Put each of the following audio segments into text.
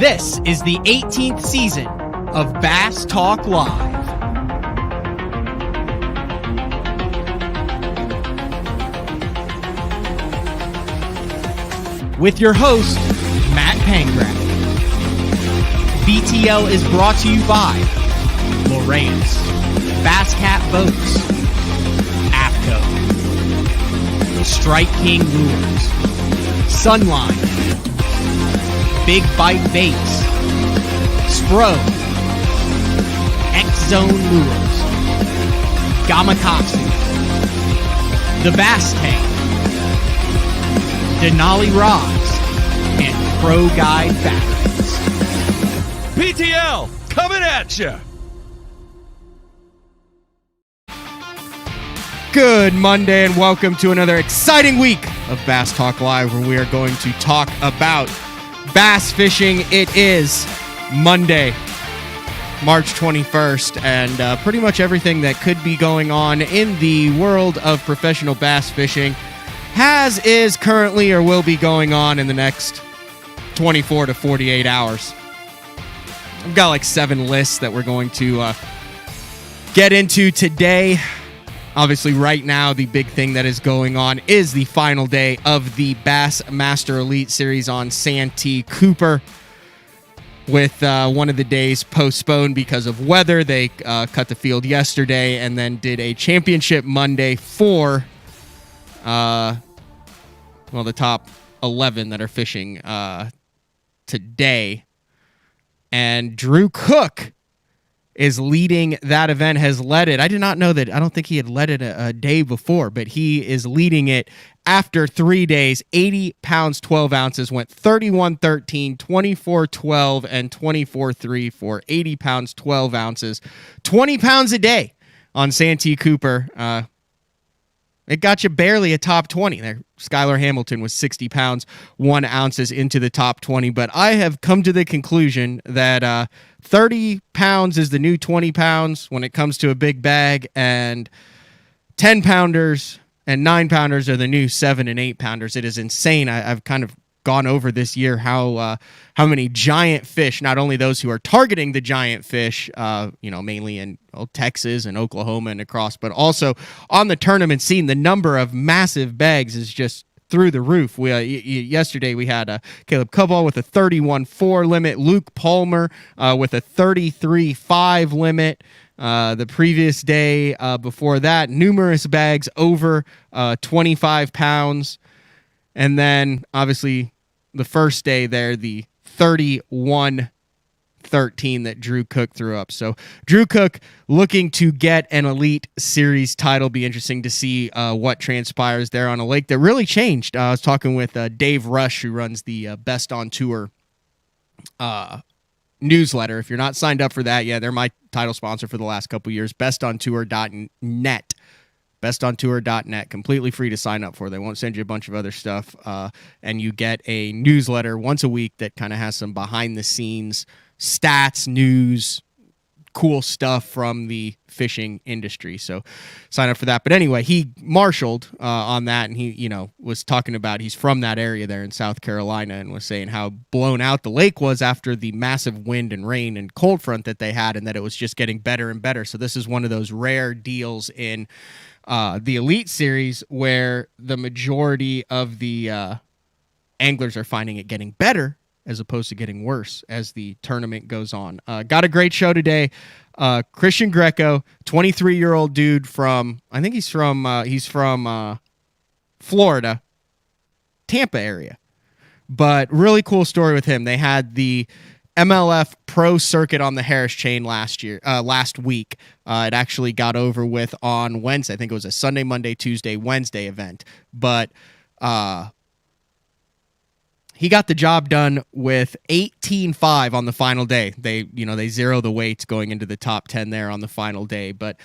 This is the 18th season of Bass Talk Live. With your host, Matt Pangrath. BTL is brought to you by Lowrance, Bass Cat Boats, AFCO, Strike King Lures, Sunline, Big Bite Baits, Spro, X-Zone Lures, Gamakatsu, The Bass Tank, Denali Rods, and Pro Guide Batteries. PTL, coming at you! Good Monday and welcome to another exciting week of Bass Talk Live, where we are going to talk about bass fishing. It is Monday, March 21st, and pretty much everything that could be going on in the world of professional bass fishing is currently or will be going on in the next 24 to 48 hours. I've got like 7 lists that we're going to get into today. Obviously, right now, the big thing that is going on is the final day of the Bassmaster Elite Series on Santee Cooper. With one of the days postponed because of weather, they cut the field yesterday and then did a championship Monday for the top 11 that are fishing today. And Drew Cook is leading that event, has led it. I did not know that. I don't think he had led it a day before, but he is leading it after 3 days. 80 pounds, 12 ounces, went 31-13, 24-12, and 24-3 for 80 pounds, 12 ounces. 20 pounds a day on Santee Cooper. It got you barely a top 20 there. Skylar Hamilton was 60 pounds, 1 ounces into the top 20. But I have come to the conclusion that 30 pounds is the new 20 pounds when it comes to a big bag, and 10 pounders and 9 pounders are the new 7 and 8 pounders. It is insane. I've kind of gone over this year how many giant fish, not only those who are targeting the giant fish, mainly in Texas and Oklahoma and across, but also on the tournament scene, the number of massive bags is just through the roof. Yesterday we had Caleb Coball with a 31.4 limit, Luke Palmer with a 33.5 limit. The previous day before that, numerous bags over 25 pounds. And then, obviously, the first day there, the 31-13 that Drew Cook threw up. So, Drew Cook looking to get an Elite Series title. Be interesting to see what transpires there on a lake that really changed. I was talking with Dave Rush, who runs the Best on Tour newsletter. If you're not signed up for that, they're my title sponsor for the last couple years. bestontour.net. bestontour.net, completely free to sign up for. They won't send you a bunch of other stuff, and you get a newsletter once a week that kind of has some behind-the-scenes stats, news, cool stuff from the fishing industry. So sign up for that. But anyway, he marshaled on that, and he was talking about he's from that area there in South Carolina, and was saying how blown out the lake was after the massive wind and rain and cold front that they had, and that it was just getting better and better. So this is one of those rare deals in the Elite Series where the majority of the anglers are finding it getting better as opposed to getting worse as the tournament goes on. Got a great show today. Christian Greco, 23-year-old dude from, I think he's from Florida, Tampa area. But really cool story with him. They had the MLF Pro Circuit on the Harris Chain last week. It actually got over with on Wednesday. I think it was a Sunday, Monday, Tuesday, Wednesday event. But he got the job done with 18.5 on the final day. They zero the weights going into the top 10 there on the final day. But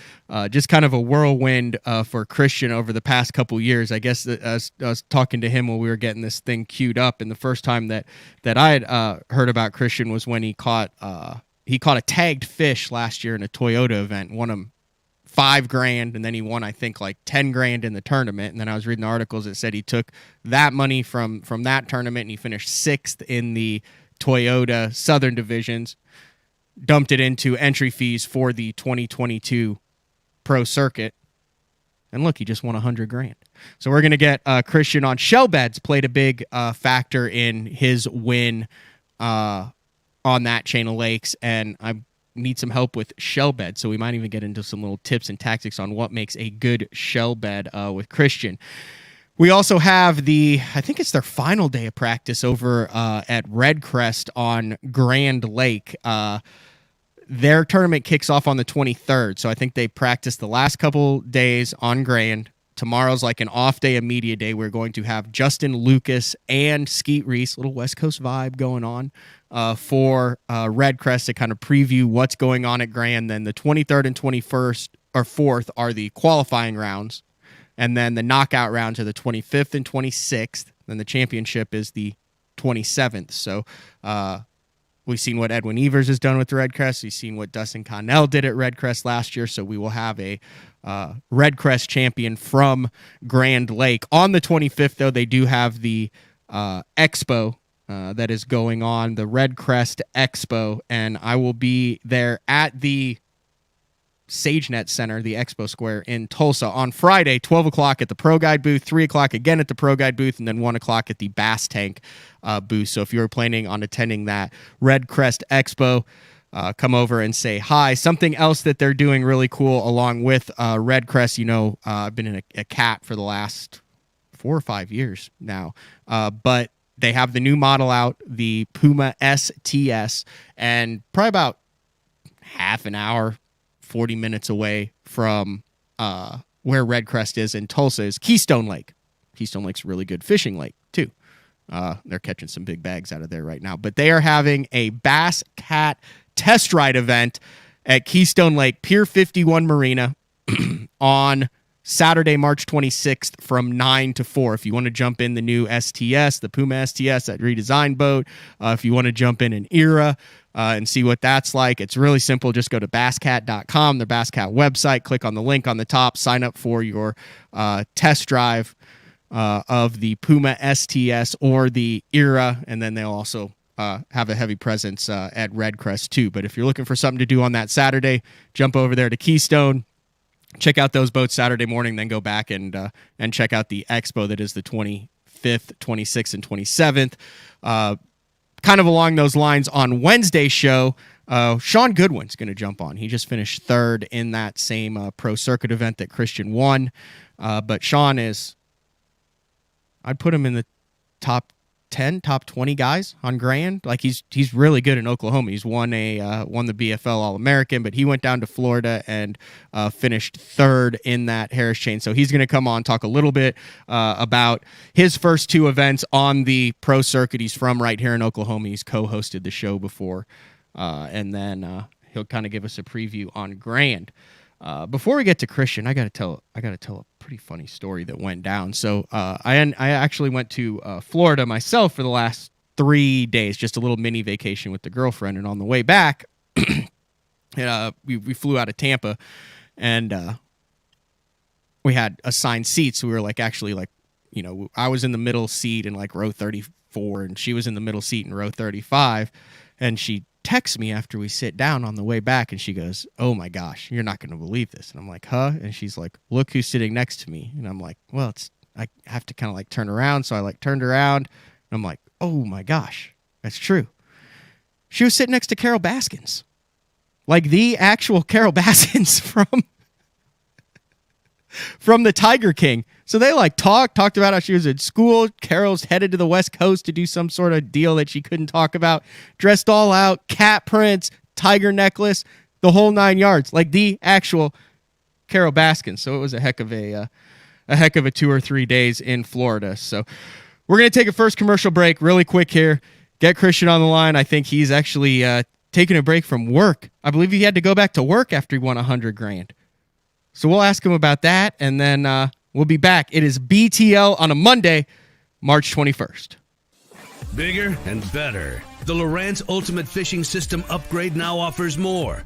just kind of a whirlwind for Christian over the past couple years. I guess I was talking to him when we were getting this thing queued up, and the first time that I had heard about Christian was when he caught a tagged fish last year in a Toyota event, won him $5,000, and then he won, I think, like $10,000 in the tournament. And then I was reading the articles that said he took that money from that tournament and he finished 6th in the Toyota Southern divisions, dumped it into entry fees for the 2022 Pro Circuit. And look, he just won $100,000. So we're going to get Christian on shell beds. Played a big factor in his win on that chain of lakes. And I need some help with shell bed. So we might even get into some little tips and tactics on what makes a good shell bed with Christian. We also have I think it's their final day of practice over at Red Crest on Grand Lake. Their tournament kicks off on the 23rd, so I think they practiced the last couple days on Grand. Tomorrow's like an off day, a media day. We're going to have Justin Lucas and Skeet Reese, little West Coast vibe going on for Red Crest to kind of preview what's going on at Grand. Then the 23rd and 21st or 4th are the qualifying rounds, and then the knockout rounds are the 25th and 26th. Then the championship is the 27th. So, we've seen what Edwin Evers has done with the Red Crest. We've seen what Dustin Connell did at Red Crest last year. So we will have a Red Crest champion from Grand Lake. On the 25th, though, they do have the expo that is going on, the Red Crest Expo. And I will be there at the SageNet Center, the Expo Square in Tulsa on Friday, 12 o'clock at the Pro Guide booth, 3 o'clock again at the Pro Guide booth, and then 1 o'clock at the Bass Tank booth. So if you're planning on attending that Red Crest Expo, come over and say hi. Something else that they're doing really cool along with Red Crest, I've been in a cat for the last 4 or 5 years now, but they have the new model out, the Puma STS, and probably about half an hour, 40 minutes away from where Red Crest is in Tulsa is Keystone Lake. Keystone Lake's a really good fishing lake, too. They're catching some big bags out of there right now. But they are having a Bass Cat test ride event at Keystone Lake, Pier 51 Marina on Saturday, March 26th from 9 to 4. If you want to jump in the new STS, the Puma STS, that redesigned boat, if you want to jump in an Era and see what that's like, it's really simple. Just go to basscat.com, the Basscat website, click on the link on the top, sign up for your test drive of the Puma STS or the Era, and then they'll also have a heavy presence at Red Crest too. But if you're looking for something to do on that Saturday, jump over there to Keystone. Check out those boats Saturday morning, then go back and check out the expo that is the 25th, 26th, and 27th. Kind of along those lines, on Wednesday's show, Sean Goodwin's going to jump on. He just finished third in that same Pro Circuit event that Christian won. But Sean I'd put him in the top 10, top 20 guys on Grand. Like he's really good in Oklahoma. He's won the BFL All-American, but he went down to Florida and finished third in that Harris chain. So he's going to come on, talk a little bit about his first two events on the Pro Circuit. He's from right here in Oklahoma. He's co-hosted the show before, and then he'll kind of give us a preview on Grand. Before we get to Christian, I gotta tell a pretty funny story that went down. So I actually went to Florida myself for the last 3 days, just a little mini vacation with the girlfriend. And on the way back, we flew out of Tampa, and we had assigned seats. So we were I was in the middle seat in like row 34, and she was in the middle seat in row 35, and she texts me after we sit down on the way back, and she goes, "Oh my gosh, you're not going to believe this." And I'm like, "Huh?" And she's like, "Look who's sitting next to me." And I'm like, "Well, I have to kind of like turn around." So I turned around, and I'm like, "Oh my gosh, that's true." She was sitting next to Carol Baskins, like the actual Carol Baskins from the Tiger King. So they talked about how she was at school. Carol's headed to the West Coast to do some sort of deal that she couldn't talk about. Dressed all out, cat prints, tiger necklace, the whole 9 yards, like the actual Carol Baskin. So it was a heck of a 2 or 3 days in Florida. So we're gonna take a first commercial break, really quick here. Get Christian on the line. I think he's actually taking a break from work. I believe he had to go back to work after he won $100,000. So we'll ask him about that, and then we'll be back. It is BTL on a Monday, March 21st. Bigger and better. The Lowrance Ultimate Fishing System upgrade now offers more.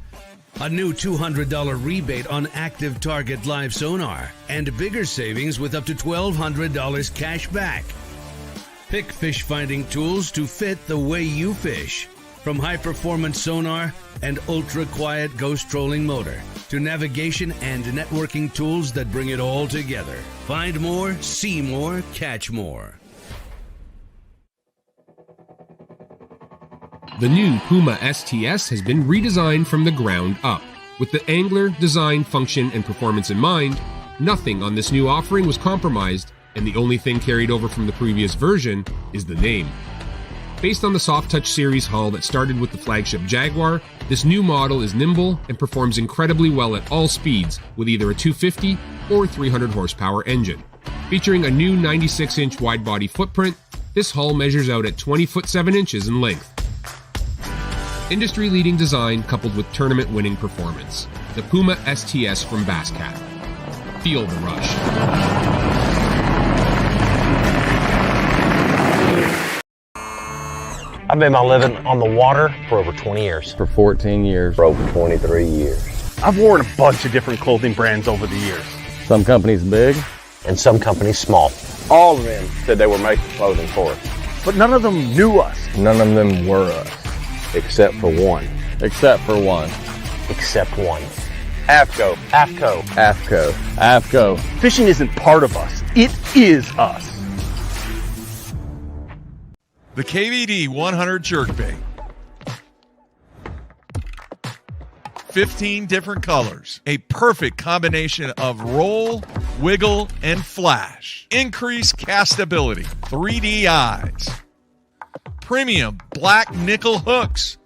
A new $200 rebate on active target live sonar, and bigger savings with up to $1,200 cash back. Pick fish finding tools to fit the way you fish. From high-performance sonar and ultra-quiet ghost trolling motor to navigation and networking tools that bring it all together. Find more, see more, catch more. The new Puma STS has been redesigned from the ground up. With the angler, design, function, and performance in mind, nothing on this new offering was compromised, and the only thing carried over from the previous version is the name. Based on the Soft Touch series hull that started with the flagship Jaguar, this new model is nimble and performs incredibly well at all speeds with either a 250 or 300 horsepower engine. Featuring a new 96-inch wide-body footprint, this hull measures out at 20 foot 7 inches in length. Industry-leading design coupled with tournament-winning performance. The Puma STS from Basscat. Feel the rush. I've made my living on the water for over 20 years. For 14 years. For over 23 years. I've worn a bunch of different clothing brands over the years. Some companies big. And some companies small. All of them said they were making clothing for us. But none of them knew us. None of them were us. Except for one. Except for one. Except one. AFCO. AFCO. AFCO. AFCO. Fishing isn't part of us. It is us. The KVD 100 jerkbait. 15 different colors. A perfect combination of roll, wiggle, and flash. Increased castability. 3D eyes. Premium black nickel hooks.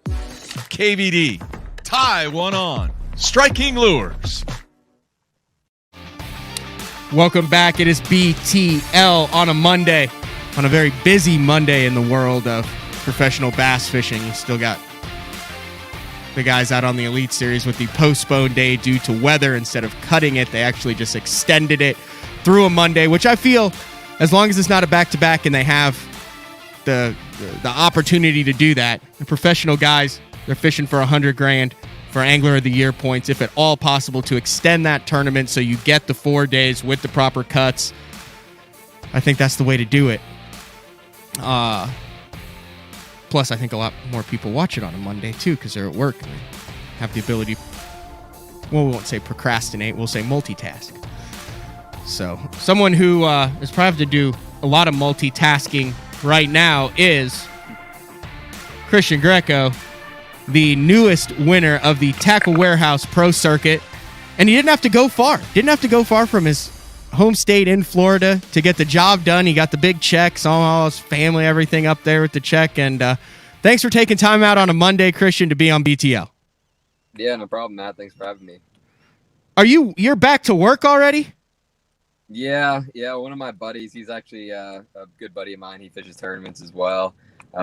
KVD. Tie one on. Striking lures. Welcome back. It is BTL on a Monday. On a very busy Monday in the world of professional bass fishing. You still got the guys out on the Elite Series with the postponed day due to weather. Instead of cutting it, they actually just extended it through a Monday, which I feel, as long as it's not a back-to-back and they have the opportunity to do that, the professional guys, they're fishing for $100,000 for Angler of the Year points, if at all possible, to extend that tournament so you get the 4 days with the proper cuts. I think that's the way to do it. Plus, I think a lot more people watch it on a Monday, too, because they're at work and they have the ability, well, we won't say procrastinate, we'll say multitask. So, someone who is probably to do a lot of multitasking right now is Christian Greco, the newest winner of the Tackle Warehouse Pro Circuit. And he didn't have to go far. Didn't have to go far from his home state in Florida to get the job done. He got the big checks, all his family, everything up there with the check. And thanks for taking time out on a Monday, Christian, to be on BTL. Yeah, no problem, Matt. Thanks for having me. You're back to work already? Yeah. One of my buddies, he's actually a good buddy of mine. He fishes tournaments as well.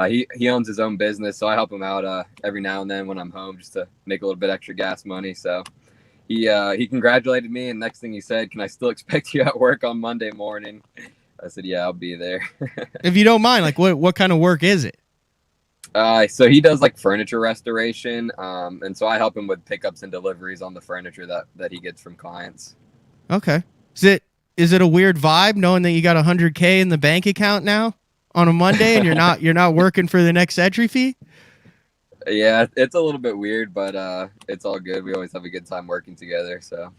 He owns his own business, so I help him out every now and then when I'm home just to make a little bit extra gas money. So he congratulated me, and next thing he said, "Can I still expect you at work on Monday morning?" I said, "Yeah, I'll be there." If you don't mind, like what kind of work is it? So he does like furniture restoration, and so I help him with pickups and deliveries on the furniture that he gets from clients. Okay. Is it a weird vibe knowing that you got $100K in the bank account now on a Monday and you're not working for the next entry fee? Yeah, it's a little bit weird, but it's all good. We always have a good time working together. So,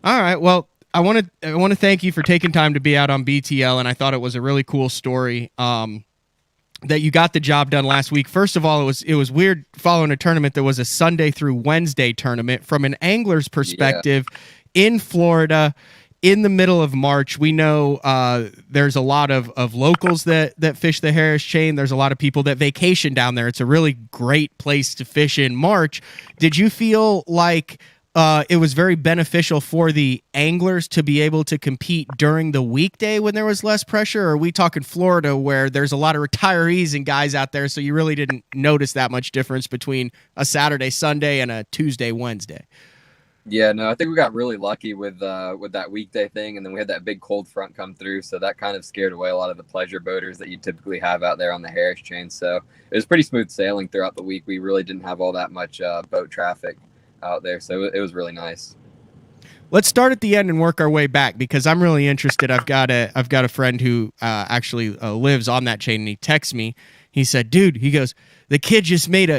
all right. Well, I want to thank you for taking time to be out on BTL, and I thought it was a really cool story that you got the job done last week. First of all, it was weird following a tournament that was a Sunday through Wednesday tournament. From an angler's perspective, in Florida, in the middle of March, we know there's a lot of locals that fish the Harris Chain. There's a lot of people that vacation down there. It's a really great place to fish in March. Did you feel like it was very beneficial for the anglers to be able to compete during the weekday when there was less pressure? Or are we talking Florida where there's a lot of retirees and guys out there, so you really didn't notice that much difference between a Saturday, Sunday, and a Tuesday, Wednesday? Yeah, no, I think we got really lucky with that weekday thing, and then we had that big cold front come through, so that kind of scared away a lot of the pleasure boaters that you typically have out there on the Harris Chain. So it was pretty smooth sailing throughout the week. We really didn't have all that much boat traffic out there, so it was really nice. let's start at the end and work our way back because I'm really interested. I've got a friend who actually lives on that chain, and he texts me. He said, "Dude," he goes, "the kid just made a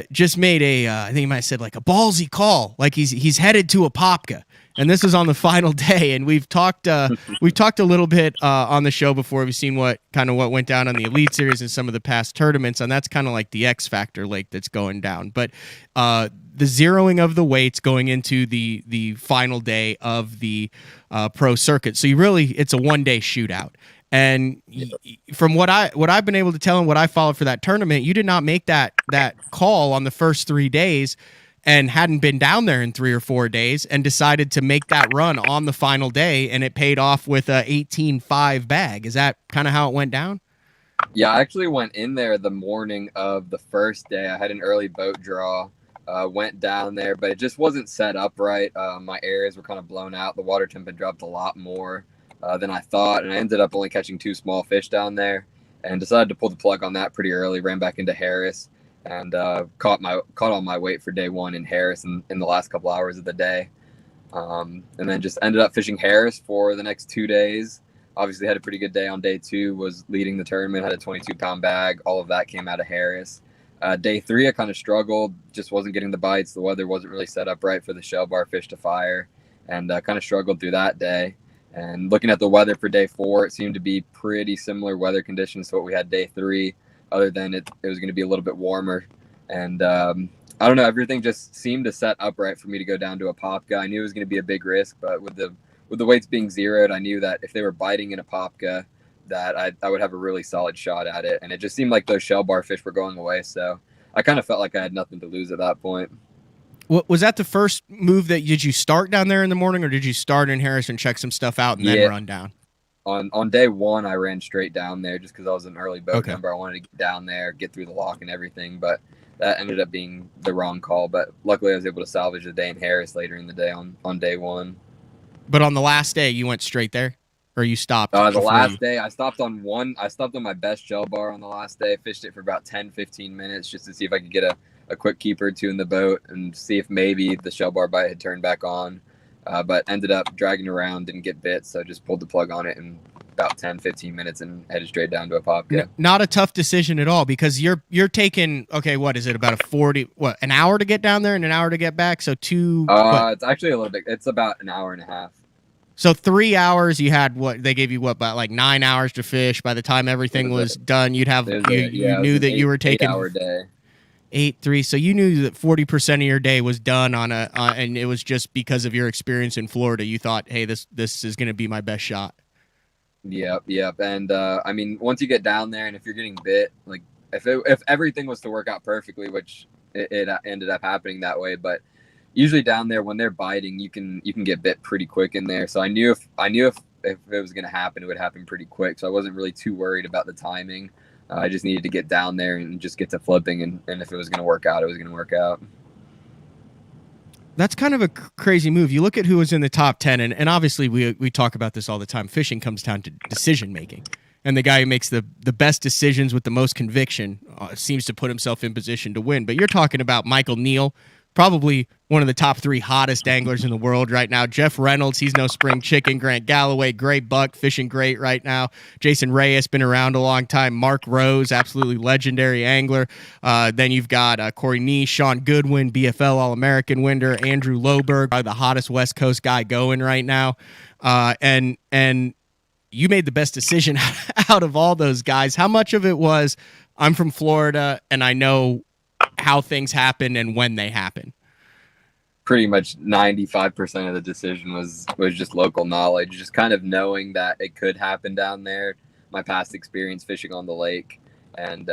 I think he might have said like a ballsy call, like he's headed to a Popka." And this is on the final day, and we've talked a little bit on the show before. We've seen what went down on the Elite Series and some of the past tournaments, and that's kind of like the X Factor lake that's going down. But the zeroing of the weights going into the final day of the pro circuit, so it's a 1-day shootout. And from what I've been able to tell and what I followed for that tournament, you did not make that call on the first 3 days and hadn't been down there in 3 or 4 days and decided to make that run on the final day, and it paid off with a 18.5 bag. Is that kind of how it went down? Yeah, I actually went in there the morning of the first day. I had an early boat draw, went down there, but it just wasn't set up right. My areas were kind of blown out. The water temp had dropped a lot more than I thought, and I ended up only catching 2 small fish down there and decided to pull the plug on that pretty early, ran back into Harris, and caught all my weight for day 1 in Harris in the last couple hours of the day, and then just ended up fishing Harris for the next 2 days. Obviously had a pretty good day on day 2, was leading the tournament, had a 22-pound bag. All of that came out of Harris. Day 3, I kind of struggled, just wasn't getting the bites. The weather wasn't really set up right for the shell bar fish to fire, and kind of struggled through that day. And looking at the weather for day 4, it seemed to be pretty similar weather conditions to what we had day 3. Other than it was going to be a little bit warmer. And I don't know, everything just seemed to set up right for me to go down to a Popka. I knew it was going to be a big risk, but with the weights being zeroed, I knew that if they were biting in a Popka, that I would have a really solid shot at it. And it just seemed like those shell bar fish were going away. So I kind of felt like I had nothing to lose at that point. Was that the first move did you start down there in the morning, or did you start in Harris and check some stuff out and then run down? On day 1, I ran straight down there just because I was an early boat number. I wanted to get down there, get through the lock and everything, but that ended up being the wrong call. But luckily, I was able to salvage the day in Harris later in the day on day 1. But on the last day, you went straight there, or you stopped? The last day, I stopped on my best shell bar on the last day. Fished it for about 10-15 minutes just to see if I could get a quick keeper or 2 in the boat and see if maybe the shell bar bite had turned back on. But ended up dragging around, didn't get bit, so just pulled the plug on it in about 10-15 minutes and headed straight down to a Popka. Not a tough decision at all, because you're taking, what is it, about an hour to get down there and an hour to get back? So it's actually a little bit, it's about an hour and a half. So 3 hours, you had they gave you about like 9 hours to fish. By the time everything was done, you'd have, you knew that you were taking 8-hour day. 8-3, so you knew that 40% of your day was done and it was just because of your experience in Florida. You thought, hey, this is going to be my best shot. Yep. And I mean, once you get down there, and if you're getting bit, like if everything was to work out perfectly, which it ended up happening that way, but usually down there when they're biting, you can get bit pretty quick in there. So I knew if it was going to happen, it would happen pretty quick. So I wasn't really too worried about the timing. I just needed to get down there and just get to flipping, and if it was going to work out, it was going to work out. That's kind of a crazy move. You look at who was in the top 10, and obviously we talk about this all the time. Fishing comes down to decision making, and the guy who makes the best decisions with the most conviction seems to put himself in position to win. But you're talking about Michael Neal, probably one of the top 3 hottest anglers in the world right now. Jeff Reynolds, he's no spring chicken. Grant Galloway, great buck, fishing great right now. Jason Reyes, been around a long time. Mark Rose, absolutely legendary angler. Then you've got Corey Nee, Sean Goodwin, BFL All-American winner. Andrew Loberg, probably the hottest West Coast guy going right now. And you made the best decision out of all those guys. How much of it was, I'm from Florida and I know how things happen and when they happen? Pretty much 95% of the decision was just local knowledge, just kind of knowing that it could happen down there, my past experience fishing on the lake, and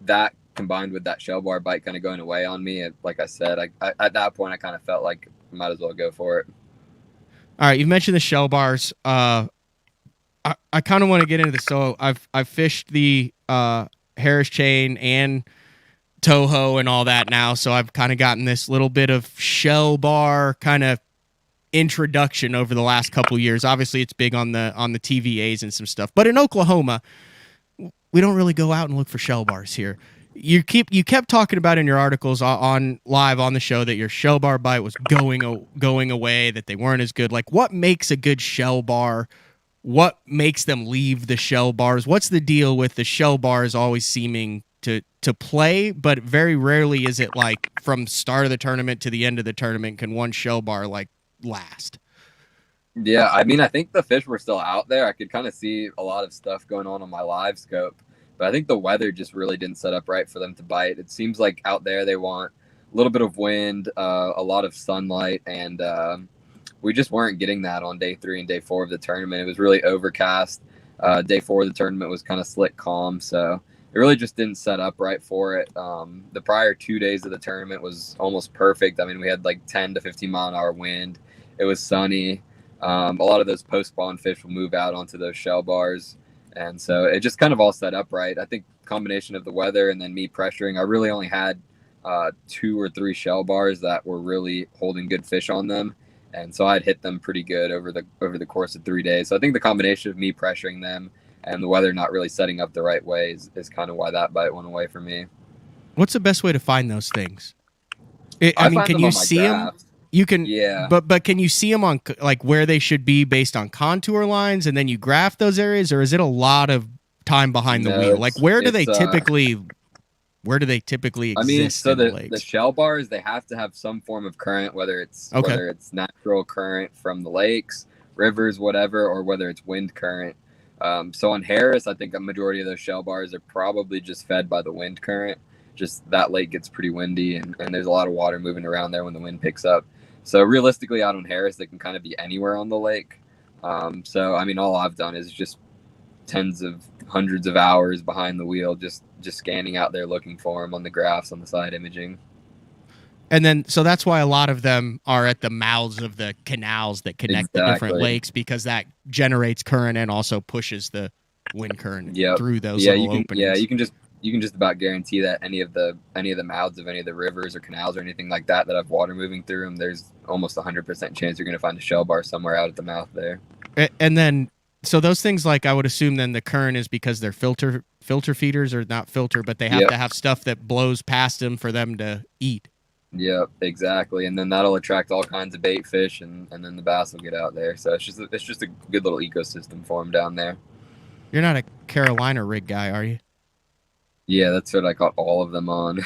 that combined with that shell bar bite kind of going away on me. Like I said, I at that point I kind of felt like I might as well go for it. All right, you mentioned the shell bars. I kind of want to get into this. So I've fished the Harris chain and Toho and all that now, so I've kind of gotten this little bit of shell bar kind of introduction over the last couple years. Obviously, it's big on the TVAs and some stuff, but in Oklahoma, we don't really go out and look for shell bars here. you kept talking about in your articles on live on the show that your shell bar bite was going away, that they weren't as good. Like, what makes a good shell bar? What makes them leave the shell bars? What's the deal with the shell bars always seeming to play, but very rarely is it like from start of the tournament to the end of the tournament can one shell bar like last? Yeah, I mean, I think the fish were still out there. I could kind of see a lot of stuff going on my live scope, but I think the weather just really didn't set up right for them to bite. It seems like out there they want a little bit of wind, a lot of sunlight, and we just weren't getting that on day 3 and day 4 of the tournament. It was really overcast. Day 4 of the tournament was kind of slick calm, so it really just didn't set up right for it. The prior 2 days of the tournament was almost perfect. I mean, we had like 10 to 15 mile an hour wind. It was sunny. A lot of those post-spawn fish will move out onto those shell bars. And so it just kind of all set up right. I think combination of the weather and then me pressuring, I really only had 2 or 3 shell bars that were really holding good fish on them. And so I'd hit them pretty good over the course of 3 days. So I think the combination of me pressuring them and the weather not really setting up the right way is kind of why that bite went away for me. What's the best way to find those things? I mean, can you see them? You can, yeah. But can you see them on like where they should be based on contour lines, and then you graph those areas, or is it a lot of time behind the wheel? Like where do they typically exist? I mean, so in the shell bars, they have to have some form of current, whether it's natural current from the lakes, rivers, whatever, or whether it's wind current. So on Harris, I think a majority of those shell bars are probably just fed by the wind current. Just that lake gets pretty windy, and there's a lot of water moving around there when the wind picks up. So realistically, out on Harris, they can kind of be anywhere on the lake. So, I mean, all I've done is just tens of hundreds of hours behind the wheel, just scanning out there looking for them on the graphs on the side imaging. And then, so that's why a lot of them are at the mouths of the canals that connect the different lakes, because that generates current and also pushes the wind current through those little openings. Yeah, you can just about guarantee that any of the mouths of any of the rivers or canals or anything like that have water moving through them, there's almost 100% chance you're going to find a shell bar somewhere out at the mouth there. And then, so those things, like I would assume then the current is because they're filter feeders, or not filter, but they have to have stuff that blows past them for them to eat. Yep, exactly. And then that'll attract all kinds of bait fish, and then the bass will get out there. So it's just a good little ecosystem for them down there. You're not a Carolina rig guy, are you? Yeah, that's what I caught all of them on.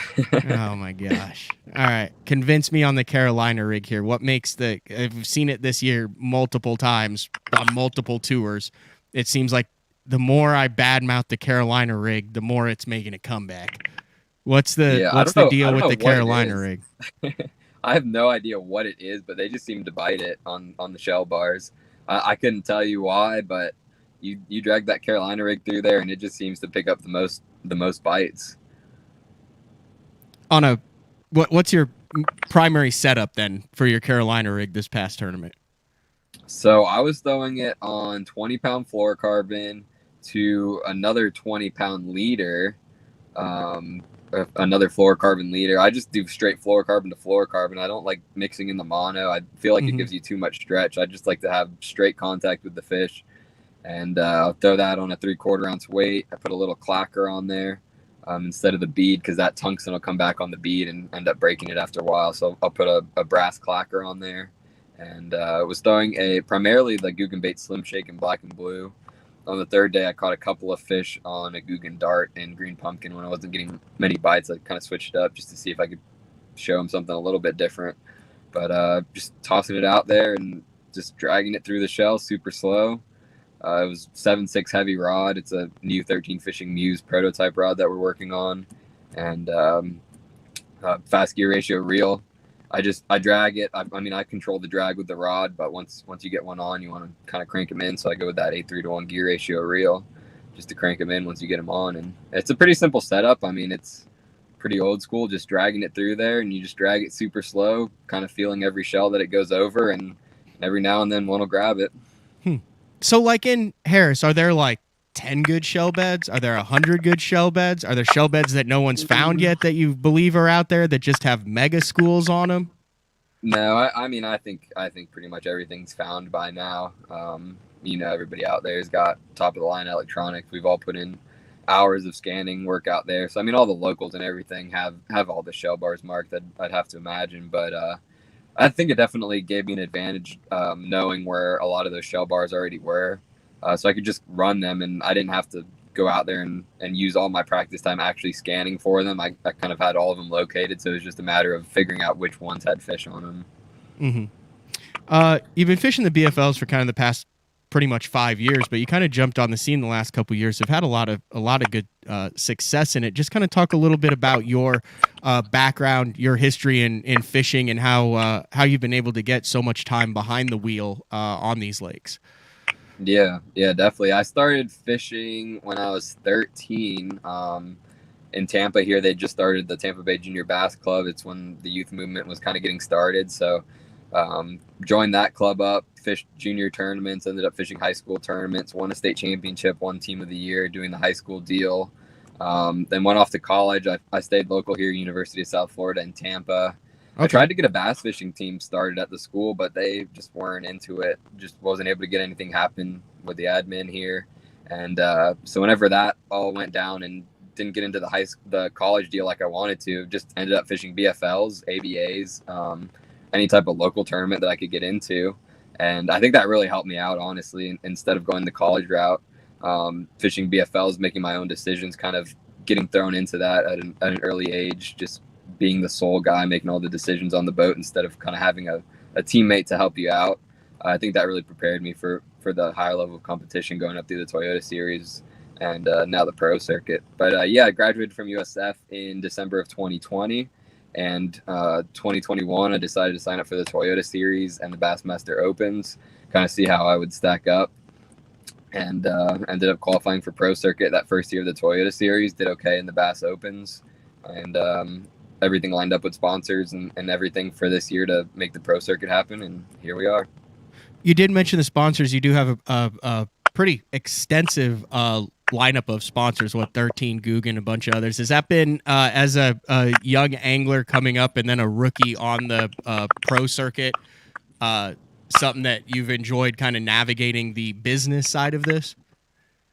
Oh my gosh. All right. Convince me on the Carolina rig here. What makes I've seen it this year multiple times on multiple tours. It seems like the more I badmouth the Carolina rig, the more it's making a comeback. What's the deal with the Carolina rig? I have no idea what it is, but they just seem to bite it on the shell bars. I couldn't tell you why, but you drag that Carolina rig through there, and it just seems to pick up the most bites. What's your primary setup then for your Carolina rig this past tournament? So I was throwing it on 20-pound fluorocarbon to another 20-pound leader, another fluorocarbon leader. I just do straight fluorocarbon to fluorocarbon. I don't like mixing in the mono. I feel like it gives you too much stretch. I just like to have straight contact with the fish. And I'll throw that on a 3/4 ounce weight. I put a little clacker on there instead of the bead, because that tungsten will come back on the bead and end up breaking it after a while. So I'll put a brass clacker on there. And was throwing primarily the Guggen bait Slim Shake in black and blue. On the 3rd day, I caught a couple of fish on a Guggen Dart and green pumpkin. When I wasn't getting many bites, I kind of switched it up just to see if I could show them something a little bit different. But just tossing it out there and just dragging it through the shell super slow. It was 7.6 heavy rod. It's a new 13 Fishing Muse prototype rod that we're working on, and fast gear ratio reel. I drag it. I mean, I control the drag with the rod, but once you get one on, you want to kind of crank them in. So I go with that 8:3-to-1 gear ratio reel, just to crank them in once you get them on. And it's a pretty simple setup. I mean, it's pretty old school, just dragging it through there, and you just drag it super slow, kind of feeling every shell that it goes over, and every now and then one will grab it. So like in Harris, are there like 10 good shell beds? Are there 100 good shell beds? Are there shell beds that no one's found yet that you believe are out there that just have mega schools on them? No, I mean, I think pretty much everything's found by now. Everybody out there has got top of the line electronics. We've all put in hours of scanning work out there. So I mean, all the locals and everything have all the shell bars marked. I'd have to imagine, but I think it definitely gave me an advantage knowing where a lot of those shell bars already were, so I could just run them, and I didn't have to go out there and use all my practice time actually scanning for them. I kind of had all of them located, so it was just a matter of figuring out which ones had fish on them. Mm-hmm. You've been fishing the BFLs for kind of the past pretty much 5 years, but you kind of jumped on the scene the last couple of years. Have had a lot of good success in it. Just kind of talk a little bit about your background, your history in fishing, and how you've been able to get so much time behind the wheel on these lakes. Yeah, definitely. I started fishing when I was 13. In Tampa here, they just started the Tampa Bay Junior Bass Club. It's when the youth movement was kind of getting started. So joined that club up, fished junior tournaments, ended up fishing high school tournaments, won a state championship, won team of the year doing the high school deal. Then went off to college. I stayed local here, University of South Florida in Tampa. Okay. I tried to get a bass fishing team started at the school, but they just weren't into it. Just wasn't able to get anything happen with the admin here. And so whenever that all went down and didn't get into the college deal like I wanted to, just ended up fishing BFLs, ABAs, any type of local tournament that I could get into. And I think that really helped me out, honestly, instead of going the college route. Fishing BFLs, making my own decisions, kind of getting thrown into that at an early age, just being the sole guy, making all the decisions on the boat instead of kind of having a teammate to help you out. I think that really prepared me for the higher level of competition going up through the Toyota Series and now the Pro Circuit. But I graduated from USF in December of 2020. And 2021, I decided to sign up for the Toyota Series and the Bassmaster Opens, kind of see how I would stack up. And ended up qualifying for Pro Circuit that first year of the Toyota Series, did okay in the Bass Opens. And everything lined up with sponsors and everything for this year to make the Pro Circuit happen. And here we are. You did mention the sponsors. You do have a pretty extensive lineup of sponsors, 13 Guggen, a bunch of others. Has that been as a young angler coming up and then a rookie on the Pro Circuit, something that you've enjoyed kind of navigating the business side of this?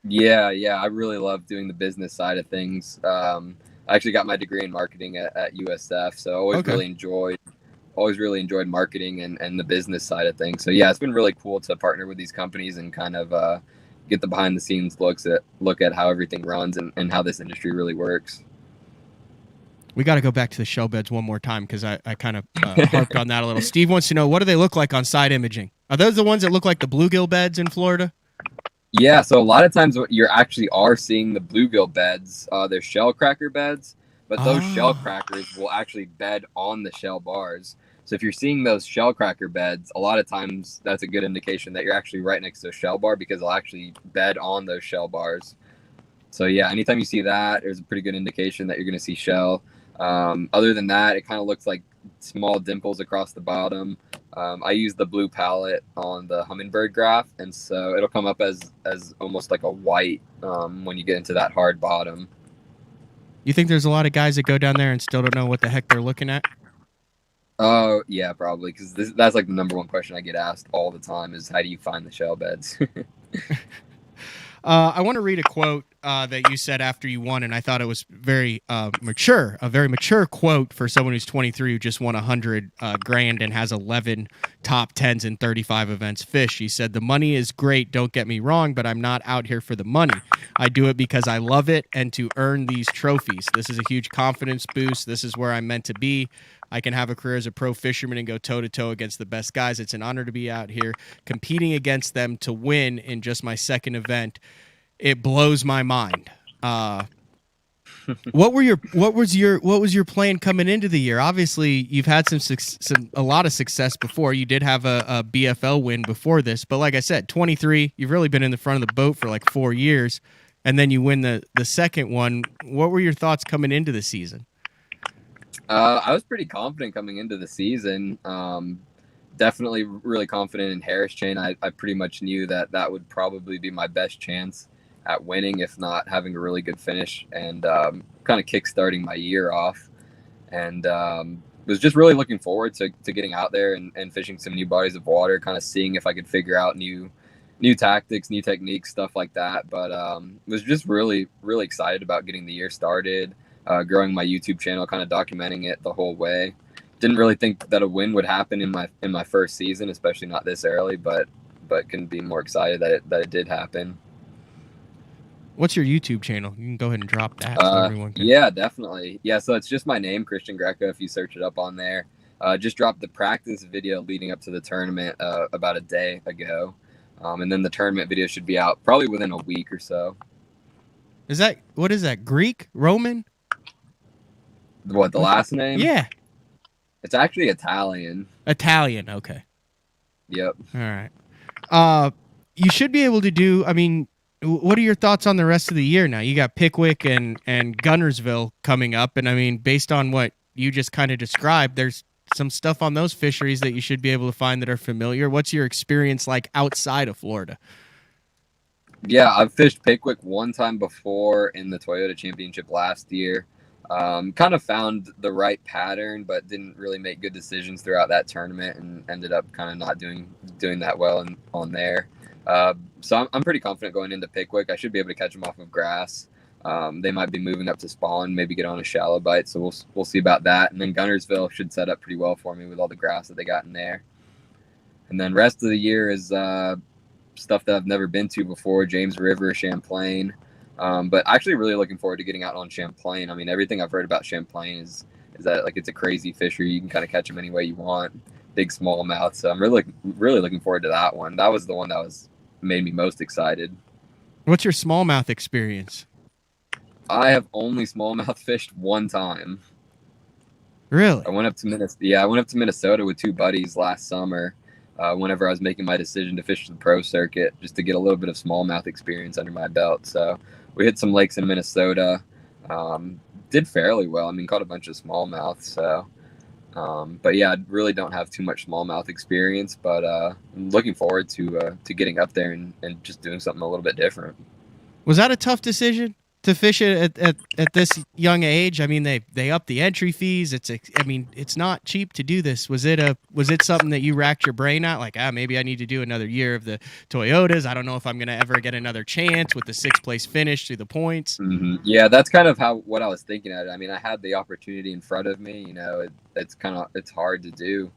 Yeah, I really love doing the business side of things. I actually got my degree in marketing at USF, so I always really enjoyed marketing and the business side of things. So yeah, it's been really cool to partner with these companies and kind of get the behind the scenes look at how everything runs and how this industry really works. We got to go back to the shell beds one more time because I kind of harped on that a little. Steve wants to know, what do they look like on side imaging? Are those the ones that look like the bluegill beds in Florida? Yeah, so a lot of times what you actually are seeing the bluegill beds, they're shell cracker beds, but those shell crackers will actually bed on the shell bars. So if you're seeing those shell cracker beds, a lot of times that's a good indication that you're actually right next to a shell bar because they'll actually bed on those shell bars. So yeah, anytime you see that, there's a pretty good indication that you're going to see shell. Other than that, it kind of looks like small dimples across the bottom. I use the blue palette on the Humminbird graph, and so it'll come up as almost like a white when you get into that hard bottom. You think there's a lot of guys that go down there and still don't know what the heck they're looking at? Oh, yeah, probably, because that's like the number one question I get asked all the time is, how do you find the shell beds? I want to read a quote that you said after you won, and I thought it was very mature, a very mature quote for someone who's 23 who just won $100,000 and has 11 top 10s in 35 events fished. He said, "The money is great, don't get me wrong, but I'm not out here for the money. I do it because I love it and to earn these trophies. This is a huge confidence boost. This is where I'm meant to be. I can have a career as a pro fisherman and go toe-to-toe against the best guys. It's an honor to be out here competing against them to win in just my second event. It blows my mind." What was your plan coming into the year? Obviously, you've had a lot of success before. You did have a BFL win before this, but like I said, 23, you've really been in the front of the boat for like 4 years, and then you win the second one. What were your thoughts coming into the season? I was pretty confident coming into the season. Definitely really confident in Harris Chain. I pretty much knew that would probably be my best chance at winning, if not having a really good finish and kind of kickstarting my year off. And was just really looking forward to getting out there and fishing some new bodies of water, kind of seeing if I could figure out new new tactics, new techniques, stuff like that. But was just really, really excited about getting the year started, growing my YouTube channel, kind of documenting it the whole way. Didn't really think that a win would happen in my first season, especially not this early, but couldn't be more excited that it did happen. What's your YouTube channel? You can go ahead and drop that so everyone can. Yeah, definitely. Yeah, so it's just my name, Christian Greco, if you search it up on there. Just dropped the practice video leading up to the tournament about a day ago. And then the tournament video should be out probably within a week or so. What is that, Greek? Roman? What, the last name? Yeah. It's actually Italian. Italian, okay. Yep. All right. You should be able to do, I mean, what are your thoughts on the rest of the year now? You got Pickwick and Gunnersville coming up, and I mean, based on what you just kind of described, there's some stuff on those fisheries that you should be able to find that are familiar. What's your experience like outside of Florida? Yeah, I've fished Pickwick one time before in the Toyota Championship last year. Kind of found the right pattern, but didn't really make good decisions throughout that tournament and ended up kind of not doing that well on there. So I'm pretty confident going into Pickwick. I should be able to catch them off of grass. They might be moving up to spawn, maybe get on a shallow bite. So we'll see about that. And then Gunnersville should set up pretty well for me with all the grass that they got in there. And then rest of the year is stuff that I've never been to before, James River, Champlain. But actually really looking forward to getting out on Champlain. I mean, everything I've heard about Champlain is that like it's a crazy fishery. You can kind of catch them any way you want. Big smallmouth. So I'm really looking forward to that one. That was the one that made me most excited. What's your smallmouth experience? I have only smallmouth fished one time. Really? I went up to Minnesota with two buddies last summer. Whenever I was making my decision to fish the pro circuit, just to get a little bit of smallmouth experience under my belt. So we hit some lakes in Minnesota. Did fairly well. I mean, caught a bunch of smallmouth. So, but yeah, I really don't have too much smallmouth experience. But I'm looking forward to getting up there and just doing something a little bit different. Was that a tough decision to fish it at this young age? I mean, they up the entry fees. It's not cheap to do this. Was it something that you racked your brain at? Like, maybe I need to do another year of the Toyotas. I don't know if I'm going to ever get another chance with the 6th place finish through the points. Mm-hmm. Yeah, that's kind of what I was thinking at it. I mean, I had the opportunity in front of me. You know, it's hard to do.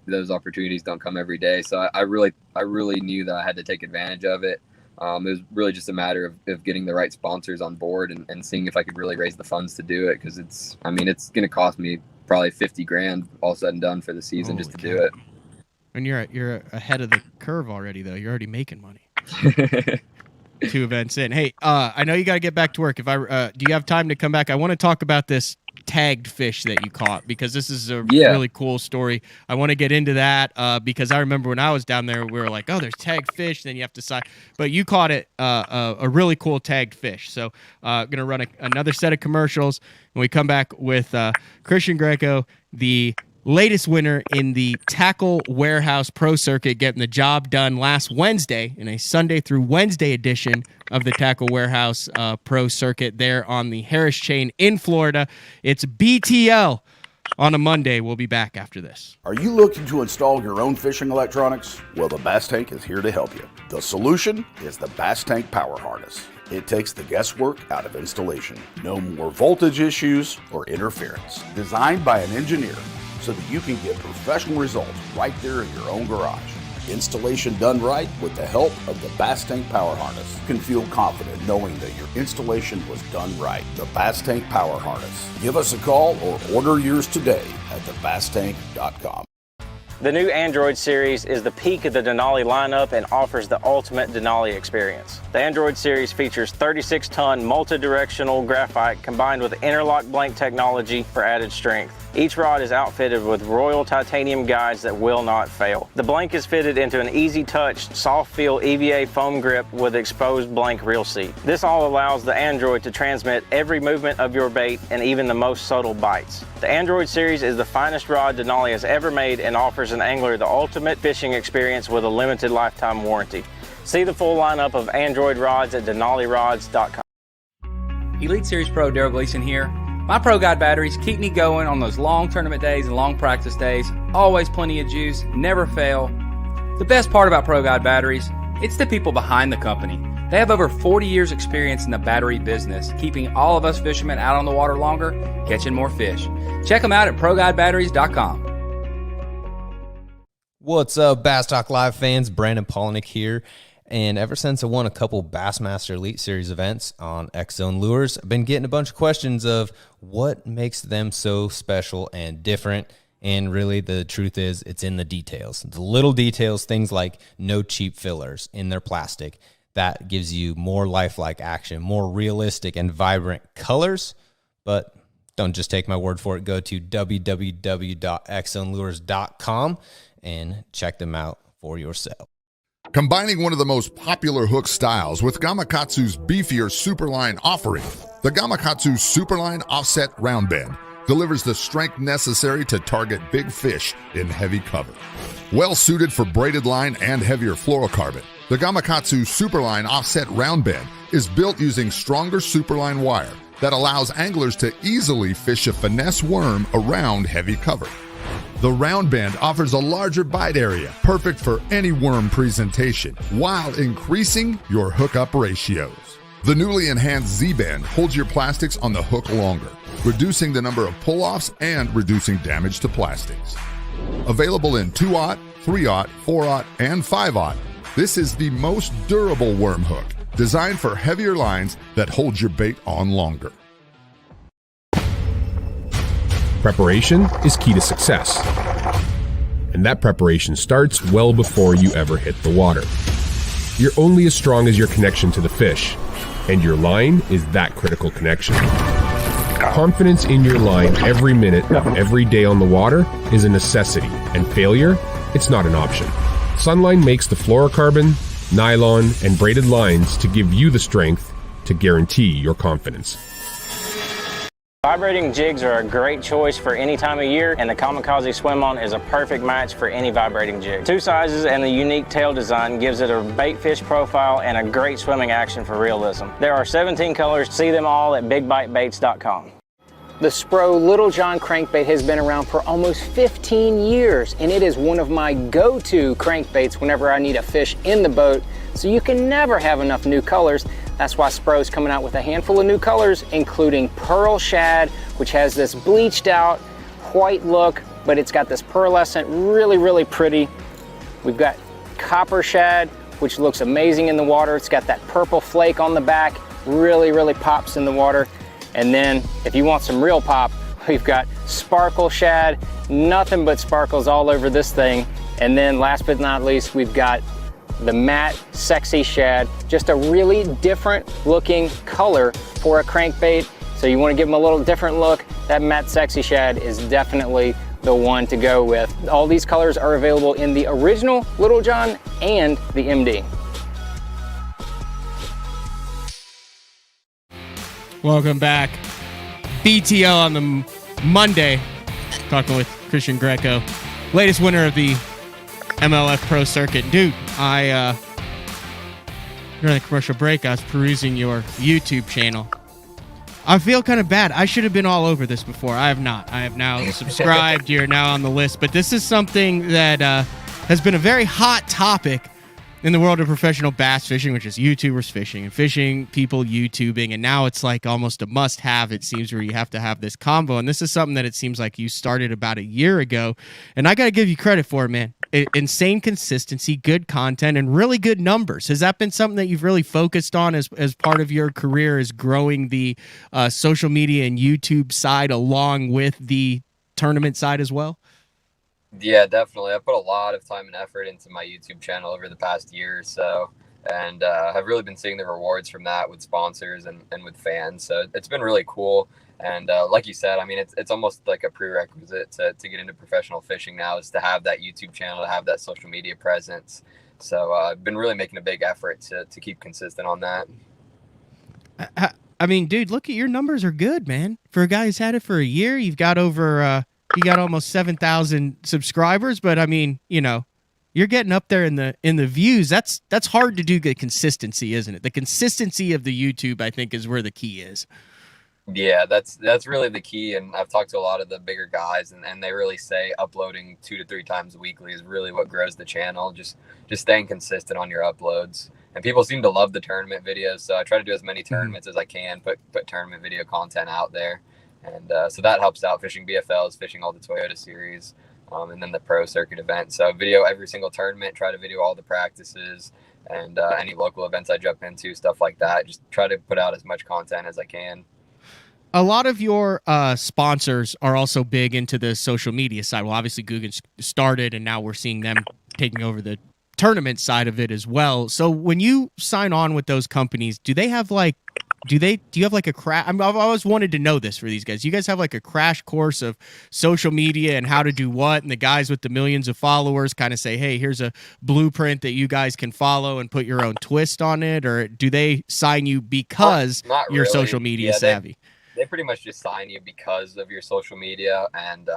Those opportunities don't come every day. So I really knew that I had to take advantage of it. It was really just a matter of getting the right sponsors on board and seeing if I could really raise the funds to do it. Cause it's going to cost me probably $50,000 all said and done for the season. Holy just to do it. And you're ahead of the curve already though. You're already making money. 2 events in. Hey, I know you got to get back to work. Do you have time to come back? I want to talk about this tagged fish that you caught, because this is a really cool story. I want to get into that because I remember when I was down there, we were like, oh, there's tagged fish. Then you have to decide. But you caught it a really cool tagged fish. So going to run another set of commercials, and we come back with Christian Greco, the latest winner in the Tackle Warehouse Pro Circuit, getting the job done last Wednesday in a Sunday through Wednesday edition of the Tackle Warehouse Pro Circuit there on the Harris Chain in Florida. It's BTL on a Monday. We'll be back after this. Are you looking to install your own fishing electronics? Well, the Bass Tank is here to help you. The solution is the Bass Tank Power Harness. It takes the guesswork out of installation. No more voltage issues or interference. Designed by an engineer, so that you can get professional results right there in your own garage. Installation done right with the help of the Bass Tank Power Harness. You can feel confident knowing that your installation was done right. The Bass Tank Power Harness. Give us a call or order yours today at thebasstank.com. The new Android series is the peak of the Denali lineup and offers the ultimate Denali experience. The Android series features 36-ton multi-directional graphite combined with interlock blank technology for added strength. Each rod is outfitted with Royal titanium guides that will not fail. The blank is fitted into an easy-touch, soft-feel EVA foam grip with exposed blank reel seat. This all allows the Android to transmit every movement of your bait and even the most subtle bites. The Android series is the finest rod Denali has ever made and offers an angler the ultimate fishing experience with a limited lifetime warranty. See the full lineup of Android rods at denalirods.com. Elite Series Pro Daryl Gleason here. My Pro Guide batteries keep me going on those long tournament days and long practice days. Always plenty of juice, never fail. The best part about Pro Guide batteries, It's the people behind the company. They have over 40 years experience in the battery business, keeping all of us fishermen out on the water longer, catching more fish. Check them out at ProGuideBatteries.com. What's up, Bass Talk Live fans? Brandon Polnick here. And ever since I won a couple Bassmaster Elite Series events on X-Zone Lures, I've been getting a bunch of questions of what makes them so special and different. And really, the truth is, it's in the details. The little details, things like no cheap fillers in their plastic. That gives you more lifelike action, more realistic and vibrant colors. But don't just take my word for it. Go to www.xzonelures.com and check them out for yourself. Combining one of the most popular hook styles with Gamakatsu's beefier Superline offering, the Gamakatsu Superline Offset Round Bend delivers the strength necessary to target big fish in heavy cover. Well suited for braided line and heavier fluorocarbon, the Gamakatsu Superline Offset Round Bend is built using stronger Superline wire that allows anglers to easily fish a finesse worm around heavy cover. The round bend offers a larger bite area, perfect for any worm presentation, while increasing your hookup ratios. The newly enhanced Z-Bend holds your plastics on the hook longer, reducing the number of pull-offs and reducing damage to plastics. Available in 2/0, 3/0, 4/0, and 5/0, this is the most durable worm hook, designed for heavier lines that hold your bait on longer. Preparation is key to success. And that preparation starts well before you ever hit the water. You're only as strong as your connection to the fish, and your line is that critical connection. Confidence in your line every minute of every day on the water is a necessity, and failure, it's not an option. Sunline makes the fluorocarbon, nylon, and braided lines to give you the strength to guarantee your confidence. Vibrating jigs are a great choice for any time of year, and the Kamikaze Swim-On is a perfect match for any vibrating jig. Two sizes and the unique tail design gives it a bait fish profile and a great swimming action for realism. There are 17 colors. See them all at bigbitebaits.com. The Spro Little John crankbait has been around for almost 15 years, and it is one of my go-to crankbaits whenever I need a fish in the boat, so you can never have enough new colors. That's why Spro's coming out with a handful of new colors, including Pearl Shad, which has this bleached out white look, but it's got this pearlescent, really, really pretty. We've got Copper Shad, which looks amazing in the water. It's got that purple flake on the back, really, really pops in the water. And then if you want some real pop, we've got Sparkle Shad, nothing but sparkles all over this thing. And then last but not least, we've got the matte Sexy Shad, just a really different looking color for a crankbait. So you want to give them a little different look, that matte Sexy Shad is definitely the one to go with. All these colors are available in the original Little John and the MD. Welcome back. BTL on the Monday, talking with Christian Greco, latest winner of the MLF Pro Circuit. Dude, during the commercial break, I was perusing your YouTube channel. I feel kind of bad. I should have been all over this before. I have not. I have now subscribed. You're now on the list. But this is something that has been a very hot topic in the world of professional bass fishing, which is YouTubers fishing and fishing people YouTubing. And now it's like almost a must-have, it seems, where you have to have this combo. And this is something that it seems like you started about a year ago. And I got to give you credit for it, man. Insane consistency, good content, and really good numbers. Has that been something that you've really focused on as part of your career, is growing the social media and YouTube side along with the tournament side as well? Yeah, definitely. I put a lot of time and effort into my YouTube channel over the past year or so, and have really been seeing the rewards from that with sponsors and with fans. So it's been really cool. And like you said, I mean, it's almost like a prerequisite to get into professional fishing now, is to have that YouTube channel, to have that social media presence. So I've been really making a big effort to keep consistent on that. I mean, dude, look at your numbers are good, man. For a guy who's had it for a year, you've got over... you got almost 7,000 subscribers, but I mean, you know, you're getting up there in the views. That's hard to do. The consistency, isn't it? The consistency of the YouTube, I think, is where the key is. Yeah, that's really the key. And I've talked to a lot of the bigger guys, and they really say uploading 2 to 3 times weekly is really what grows the channel. Just staying consistent on your uploads. And people seem to love the tournament videos, so I try to do as many tournaments as I can, put tournament video content out there. And so that helps out fishing BFLs, fishing all the Toyota series, and then the Pro Circuit event. So video every single tournament, try to video all the practices and any local events I jump into, stuff like that. Just try to put out as much content as I can. A lot of your sponsors are also big into the social media side. Well, obviously Guggen started, and now we're seeing them taking over the tournament side of it as well. So when you sign on with those companies, do they have like, do you have like a crash? I've always wanted to know this for these guys. Do you guys have like a crash course of social media and how to do what? And the guys with the millions of followers kind of say, hey, here's a blueprint that you guys can follow and put your own twist on it? Or do they sign you because Not you're really. social media savvy? They pretty much just sign you because of your social media, and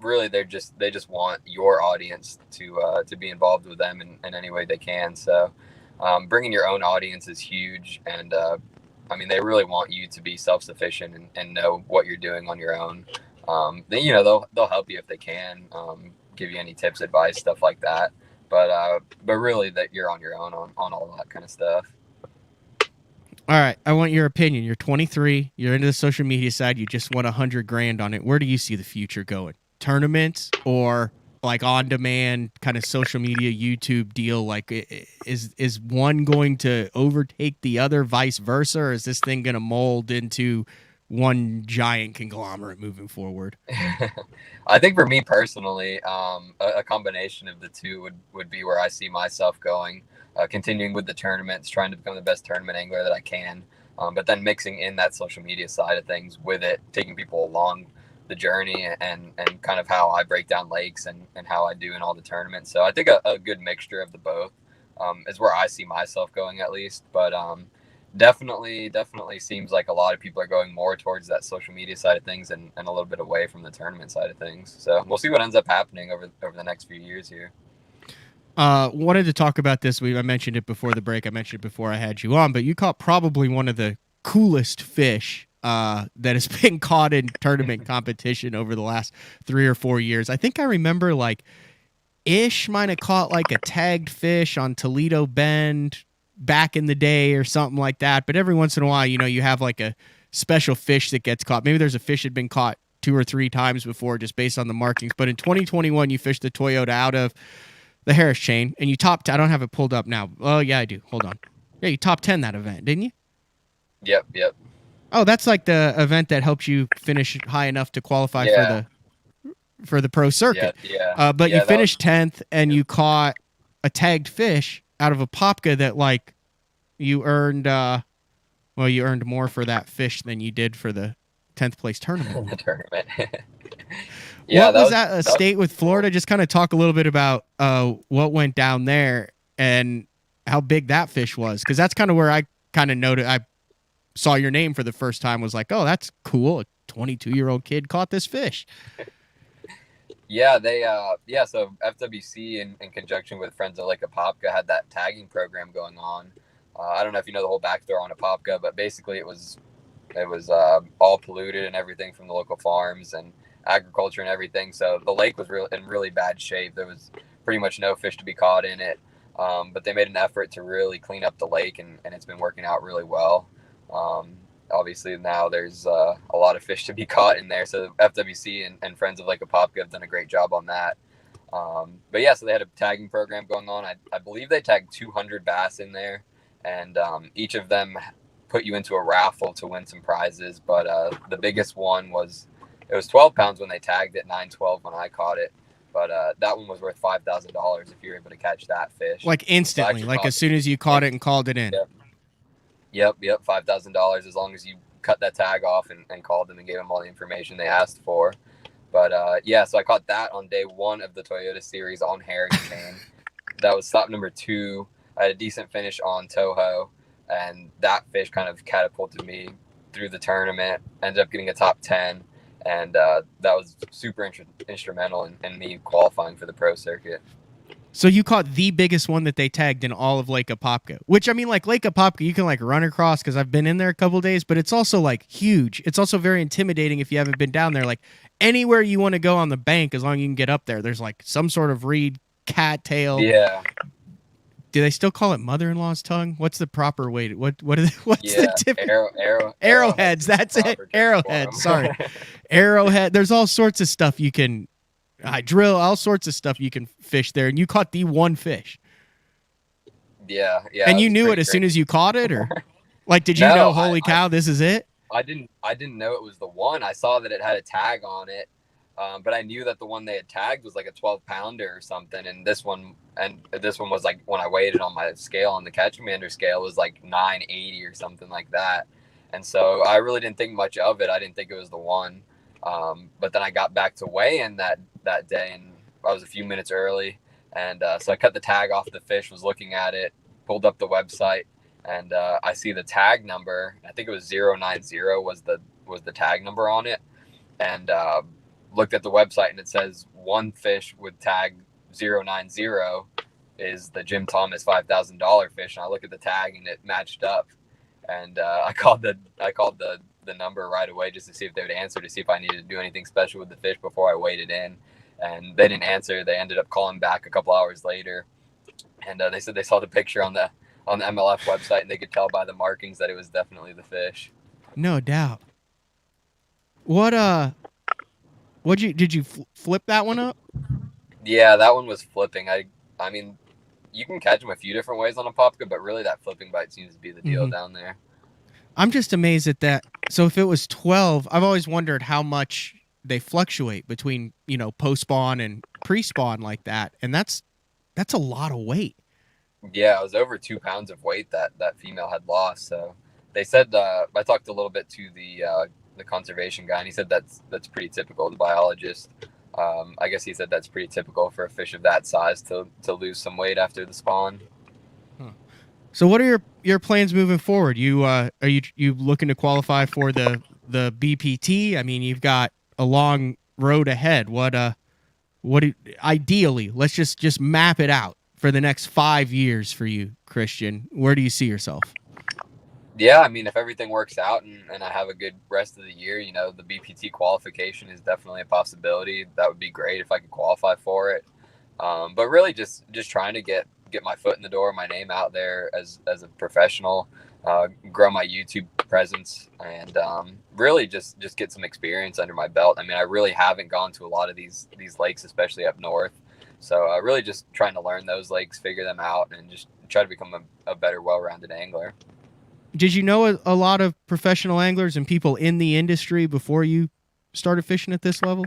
really they just want your audience to be involved with them in any way they can. So bringing your own audience is huge, and I mean, they really want you to be self-sufficient and know what you're doing on your own. They'll help you if they can, give you any tips, advice, stuff like that. But really that you're on your own on all that kind of stuff. All right, I want your opinion. You're 23. You're into the social media side. You just won $100,000 on it. Where do you see the future going? Tournaments or like on-demand kind of social media YouTube deal? Like, is one going to overtake the other, vice versa, or is this thing going to mold into one giant conglomerate moving forward? I think for me personally, a combination of the two would be where I see myself going. Continuing with the tournaments, trying to become the best tournament angler that I can, but then mixing in that social media side of things with it, taking people along the journey and kind of how I break down lakes and how I do in all the tournaments. So I think a good mixture of the both is where I see myself going, at least. But definitely seems like a lot of people are going more towards that social media side of things and a little bit away from the tournament side of things. So we'll see what ends up happening over the next few years here. Wanted to talk about this. I mentioned it before the break. I mentioned it before I had you on, but you caught probably one of the coolest fish that has been caught in tournament competition over the last 3 or 4 years. I think I remember like Ish might have caught like a tagged fish on Toledo Bend back in the day or something like that. But every once in a while, you have like a special fish that gets caught. Maybe there's a fish that had been caught 2 or 3 times before just based on the markings. But in 2021, you fished the Toyota out of the Harris chain, and you topped. I don't have it pulled up now. Oh, yeah, I do. Hold on. Yeah, you top 10 that event, didn't you? Yep. Oh, that's like the event that helped you finish high enough to qualify for the Pro Circuit. Yeah. But you finished 10th, and you caught a tagged fish out of a popka that like you earned. You earned more for that fish than you did for the 10th place tournament. Yeah, what was that state with Florida? Just kind of talk a little bit about what went down there and how big that fish was, because that's kind of where I kind of noted. I saw your name for the first time. Was like, oh, that's cool. A 22-year-old kid caught this fish. Yeah, so FWC in conjunction with Friends of Lake Apopka had that tagging program going on. I don't know if you know the whole backstory on Apopka, but basically it was all polluted and everything from the local farms and agriculture and everything. So the lake was in really bad shape. There was pretty much no fish to be caught in it. But they made an effort to really clean up the lake, and it's been working out really well. Obviously now there's a lot of fish to be caught in there. So FWC and Friends of Lake Apopka have done a great job on that. But yeah, so they had a tagging program going on. I believe they tagged 200 bass in there, and each of them put you into a raffle to win some prizes. But the biggest one was, it was 12 pounds when they tagged it, 912 when I caught it. But that one was worth $5,000 if you were able to catch that fish. Like instantly, like as soon as you caught it and called it in. Yep, $5,000 as long as you cut that tag off and called them and gave them all the information they asked for. But so I caught that on day 1 of the Toyota Series on Harris chain. That was stop number 2. I had a decent finish on Toho, and that fish kind of catapulted me through the tournament. Ended up getting a top 10, and that was super instrumental in me qualifying for the Pro Circuit. So you caught the biggest one that they tagged in all of Lake Apopka, which I mean, like Lake Apopka, you can like run across because I've been in there a couple days, but it's also like huge. It's also very intimidating if you haven't been down there. Like anywhere you want to go on the bank, as long as you can get up there, there's like some sort of reed, cattail. Yeah. Do they still call it mother-in-law's tongue? What's the proper way to what's the tip? Arrowheads. That's it. Arrowheads. Sorry. Arrowhead. There's all sorts of stuff you can drill, all sorts of stuff you can fish there, and you caught the one fish. Yeah. And you knew it as soon as you caught it, or like did you know, holy cow, this is it? I didn't know it was the one. I saw that it had a tag on it. But I knew that the one they had tagged was like a 12-pounder or something, and this one was like, when I weighed it on my scale, on the Catch Commander scale, it was like 980 or something like that. And so I really didn't think much of it. I didn't think it was the one. But then I got back to weigh-in that day, and I was a few minutes early, and so I cut the tag off the fish, was looking at it, pulled up the website, and I see the tag number. I think it was 090 was the tag number on it, and looked at the website, and it says one fish with tag 090 is the Jim Thomas $5,000 fish. And I look at the tag, and it matched up, and I called the number right away just to see if they would answer, to see if I needed to do anything special with the fish before I weighed it in. And they didn't answer. They ended up calling back a couple hours later, and they said they saw the picture on the MLF website, and they could tell by the markings that it was definitely the fish. No doubt. Did you flip that one up? Yeah, that one was flipping. I mean, you can catch them a few different ways on a Apopka, but really that flipping bite seems to be the deal down there. I'm just amazed at that. So if it was 12, I've always wondered how much they fluctuate between, post-spawn and pre-spawn like that. And that's a lot of weight. Yeah, it was over 2 pounds of weight that female had lost. So they said, I talked a little bit to the conservation guy, and he said that's pretty typical. The biologist, I guess he said that's pretty typical for a fish of that size to lose some weight after the spawn. Huh. So what are your plans moving forward? Are you looking to qualify for the BPT? I mean, you've got a long road ahead. What ideally, let's just map it out for the next 5 years for you, Christian. Where do you see yourself? Yeah, I mean, if everything works out and I have a good rest of the year, the BPT qualification is definitely a possibility. That would be great if I could qualify for it. But really just trying to get my foot in the door, my name out there as a professional, grow my YouTube presence, and really just get some experience under my belt. I mean, I really haven't gone to a lot of these lakes, especially up north. So really just trying to learn those lakes, figure them out, and just try to become a better, well-rounded angler. Did you know a lot of professional anglers and people in the industry before you started fishing at this level?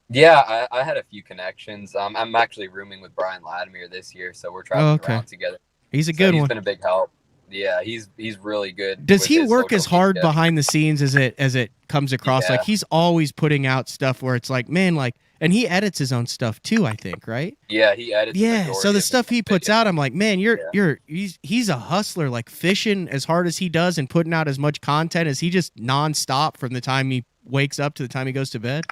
Yeah, I had a few connections. I'm actually rooming with Brian Latimer this year, so we're traveling around together. He's a good one. He's been a big help. Yeah, he's really good. Does he work as hard behind the scenes as it comes across? Yeah. Like he's always putting out stuff where it's like, man, like, and he edits his own stuff too, I think, right? Yeah, he edits. Yeah, so the stuff he puts out, I'm like, man, he's a hustler, like fishing as hard as he does and putting out as much content as he just nonstop from the time he wakes up to the time he goes to bed.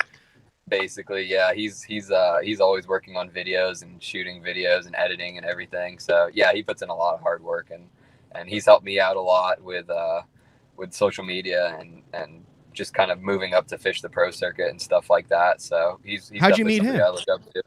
Basically, yeah, he's always working on videos and shooting videos and editing and everything. So yeah, he puts in a lot of hard work, and he's helped me out a lot with social media and just kind of moving up to fish the pro circuit and stuff like that. So he's how'd you meet him? I look up to.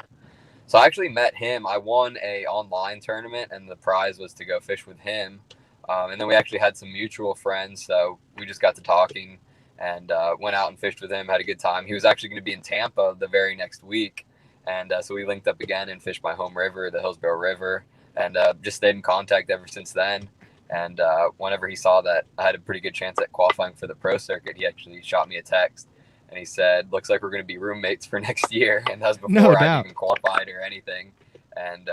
So I actually met him. I won a online tournament, and the prize was to go fish with him. And then we actually had some mutual friends, so we just got to talking and went out and fished with him. Had a good time. He was actually going to be in Tampa the very next week, and so we linked up again and fished my home river, the Hillsborough River, and just stayed in contact ever since then. And whenever he saw that I had a pretty good chance at qualifying for the pro circuit, he actually shot me a text, and he said, "Looks like we're going to be roommates for next year." And that was before I even qualified or anything. And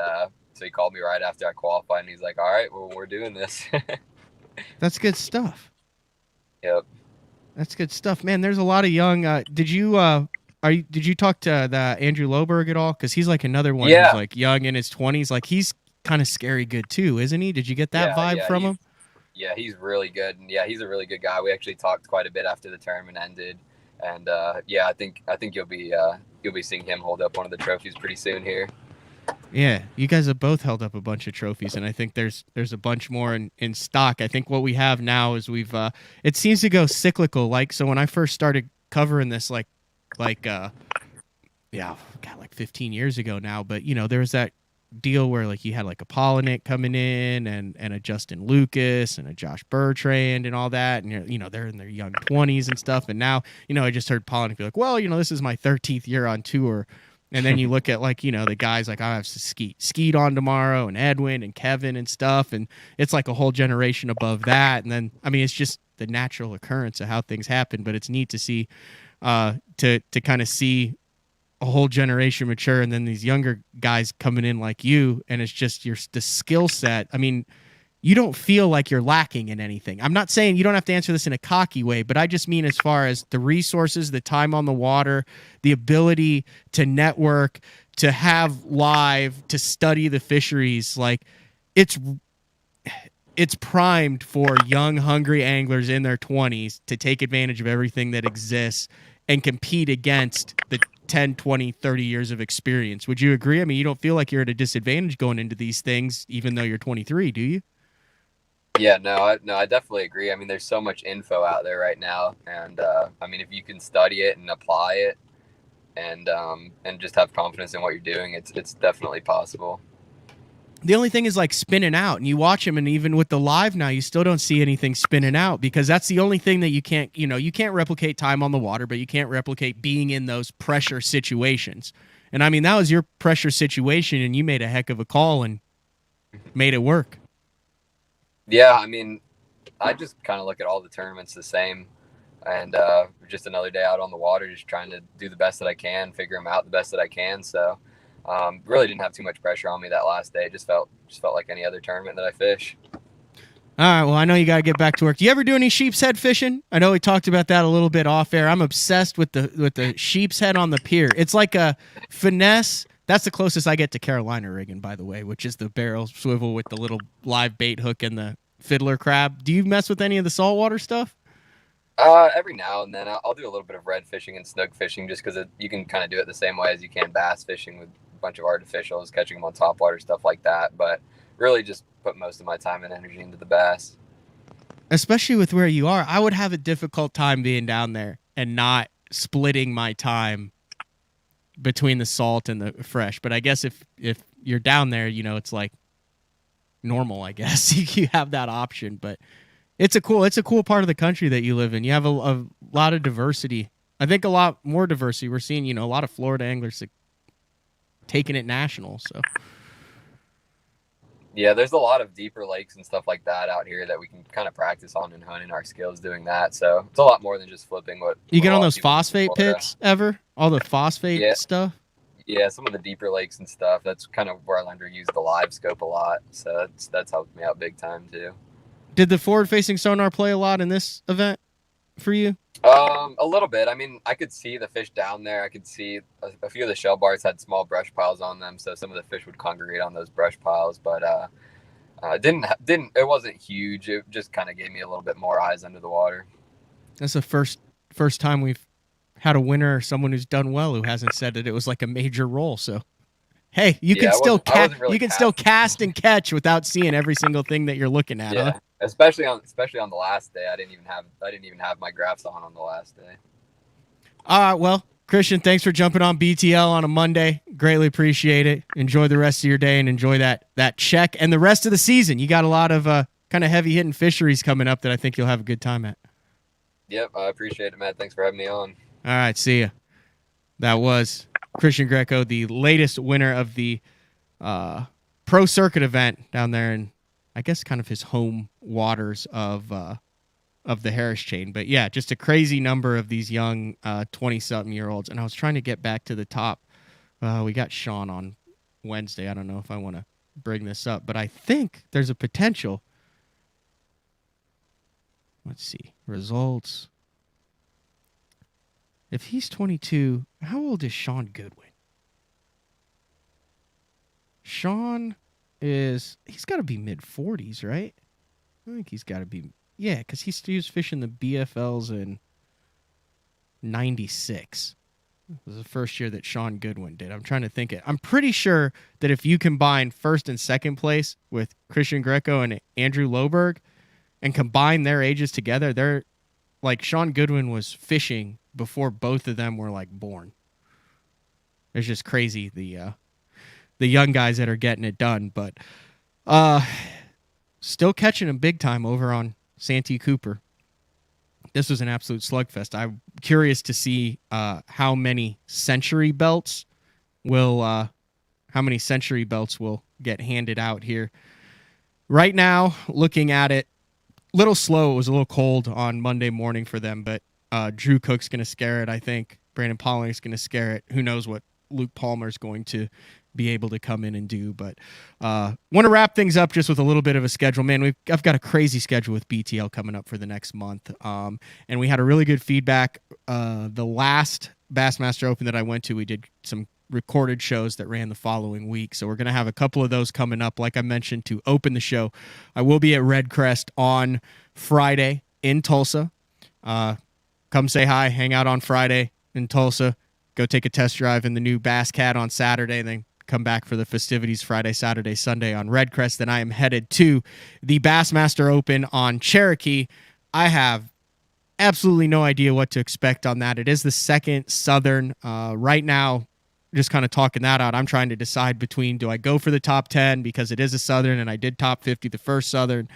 so he called me right after I qualified, and he's like, "All right, well, we're doing this." That's good stuff. Yep. That's good stuff, man. There's a lot of young. Did you talk to the Andrew Loberg at all? Because he's like another one who's like young in his 20s. Like he's kind of scary good too, isn't he? Did you get that vibe from him? Yeah, he's really good, and yeah, he's a really good guy. We actually talked quite a bit after the tournament ended, and I think you'll be seeing him hold up one of the trophies pretty soon here. Yeah, you guys have both held up a bunch of trophies, and I think there's a bunch more in stock. I think what we have now is it seems to go cyclical. Like, so when I first started covering this, yeah, God, like 15 years ago now, but there was that deal where like you had like a Polinick coming in and a Justin Lucas and a Josh Bertrand and all that, and they're in their young 20s and stuff, and now I just heard Polinick be like, well, this is my 13th year on tour. And then you look at like, the guys like I have Skeet on tomorrow and Edwin and Kevin and stuff. And it's like a whole generation above that. And then, I mean, it's just the natural occurrence of how things happen. But it's neat to see, to kind of see a whole generation mature and then these younger guys coming in like you. And it's just the skill set. I mean, you don't feel like you're lacking in anything. I'm not saying you don't have to answer this in a cocky way, but I just mean as far as the resources, the time on the water, the ability to network, to have live, to study the fisheries, like it's primed for young, hungry anglers in their 20s to take advantage of everything that exists and compete against the 10, 20, 30 years of experience. Would you agree? I mean, you don't feel like you're at a disadvantage going into these things, even though you're 23, do you? Yeah, no, I definitely agree. I mean, there's so much info out there right now, and I mean, if you can study it and apply it, and just have confidence in what you're doing, it's definitely possible. The only thing is like spinning out, and you watch them, and even with the live now, you still don't see anything spinning out because that's the only thing that you can't replicate time on the water, but you can't replicate being in those pressure situations. And I mean, that was your pressure situation, and you made a heck of a call and made it work. Yeah, I mean, I just kind of look at all the tournaments the same, and just another day out on the water, just trying to do the best that I can, figure them out the best that I can. So really didn't have too much pressure on me that last day. It just felt like any other tournament that I fish. All right, well, I know you got to get back to work. Do you ever do any sheep's head fishing? I know we talked about that a little bit off air. I'm obsessed with the sheep's head on the pier. It's like a finesse. That's the closest I get to Carolina rigging, by the way, which is the barrel swivel with the little live bait hook and the fiddler crab. Do you mess with any of the saltwater stuff? Every now and then I'll do a little bit of red fishing and snook fishing just because you can kind of do it the same way as you can bass fishing with a bunch of artificials, catching them on topwater, stuff like that. But really just put most of my time and energy into the bass. Especially with where you are, I would have a difficult time being down there and not splitting my time between the salt and the fresh. But I guess if you're down there, it's like normal, I guess. You have that option, but it's a cool part of the country that you live in. You have a lot of diversity. I think a lot more diversity. We're seeing, a lot of Florida anglers taking it national. So yeah, there's a lot of deeper lakes and stuff like that out here that we can kind of practice on and hone in our skills doing that. So it's a lot more than just flipping. You get on those phosphate pits ever? All the phosphate stuff? Yeah, some of the deeper lakes and stuff. That's kind of where I learned to use the live scope a lot. So that's helped me out big time too. Did the forward-facing sonar play a lot in this event for you? A little bit. I mean, I could see the fish down there. I could see a few of the shell bars had small brush piles on them, so some of the fish would congregate on those brush piles. But it wasn't huge. It just kind of gave me a little bit more eyes under the water. That's the first time we've had a winner or someone who's done well who hasn't said that it was like a major role. So hey, you can still still cast and catch without seeing every single thing that you're looking at. Yeah, huh? especially on the last day. I didn't even have my graphs on the last day. All right, well, Christian, thanks for jumping on BTL on a Monday. Greatly appreciate it. Enjoy the rest of your day and enjoy that check and the rest of the season. You got a lot of kind of heavy hitting fisheries coming up that I think you'll have a good time at. Yep, I appreciate it, Matt. Thanks for having me on. All right, see ya. That was Christian Greco, the latest winner of the Pro Circuit event down there in, I guess, kind of his home waters of the Harris chain. But yeah, just a crazy number of these young 20-something-year-olds. And I was trying to get back to the top. We got Sean on Wednesday. I don't know if I want to bring this up, but I think there's a potential. Let's see. Results. If he's 22, how old is Sean Goodwin? Sean he's got to be mid-40s, right? I think he's got to be, yeah, because he was fishing the BFLs in 96. It was the first year that Sean Goodwin did. I'm trying to think it. I'm pretty sure that if you combine first and second place with Christian Greco and Andrew Loberg and combine their ages together, they're like Sean Goodwin was fishing before both of them were like born. It's just crazy the young guys that are getting it done, but still catching them big time over on Santee Cooper. This was an absolute slugfest. I'm curious to see how many century belts will get handed out here. Right now, looking at it, a little slow. It was a little cold on Monday morning for them, but Drew Cook's going to scare it, I think. Brandon Polnick's going to scare it. Who knows what Luke Palmer's going to be able to come in and do. But want to wrap things up just with a little bit of a schedule. Man, I've got a crazy schedule with BTL coming up for the next month. And we had a really good feedback. The last Bassmaster Open that I went to, we did some recorded shows that ran the following week. So we're going to have a couple of those coming up. Like I mentioned, to open the show, I will be at Red Crest on Friday in Tulsa. Come say hi, hang out on Friday in Tulsa, go take a test drive in the new Bass Cat on Saturday, and then come back for the festivities Friday, Saturday, Sunday on Red Crest. Then I am headed to the Bassmaster Open on Cherokee. I have absolutely no idea what to expect on that. It is the second Southern. Right now, just kind of talking that out, I'm trying to decide between, do I go for the top 10 because it is a Southern and I did top 50 the first Southern,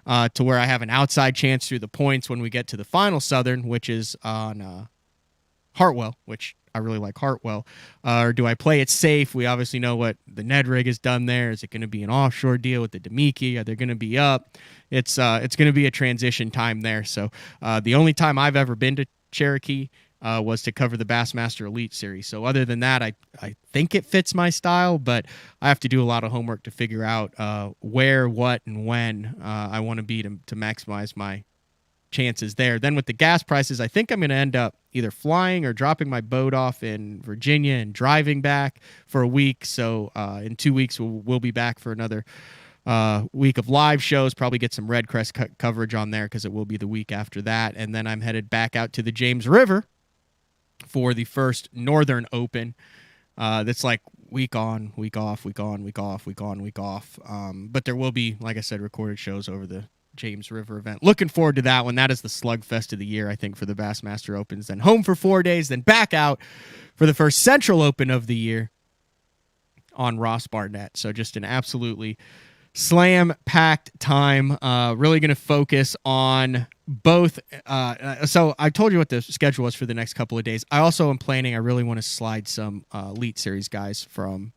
to where I have an outside chance through the points when we get to the final Southern, which is on Hartwell, which I really like Hartwell. Or do I play it safe? We obviously know what the Ned rig has done there. Is it going to be an offshore deal with the Demiki? Are they going to be up? It's going to be a transition time there. So the only time I've ever been to Cherokee was to cover the Bassmaster Elite Series. So other than that, I think it fits my style, but I have to do a lot of homework to figure out where, what, and when I want to be to maximize my chances there. Then with the gas prices, I think I'm going to end up either flying or dropping my boat off in Virginia and driving back for a week. So in 2 weeks, we'll be back for another week of live shows, probably get some Red Crest coverage on there because it will be the week after that. And then I'm headed back out to the James River for the first Northern Open. That's like week on, week off, week on, week off, week on, week off. But there will be, like I said, recorded shows over the James River event. Looking forward to that one. That is the slugfest of the year, I think, for the Bassmaster Opens. Then home for 4 days, then back out for the first Central Open of the year on Ross Barnett. So just an absolutely slam-packed time. Really going to focus on both. So I told you what the schedule was for the next couple of days. I also am planning, I really want to slide some Elite Series guys from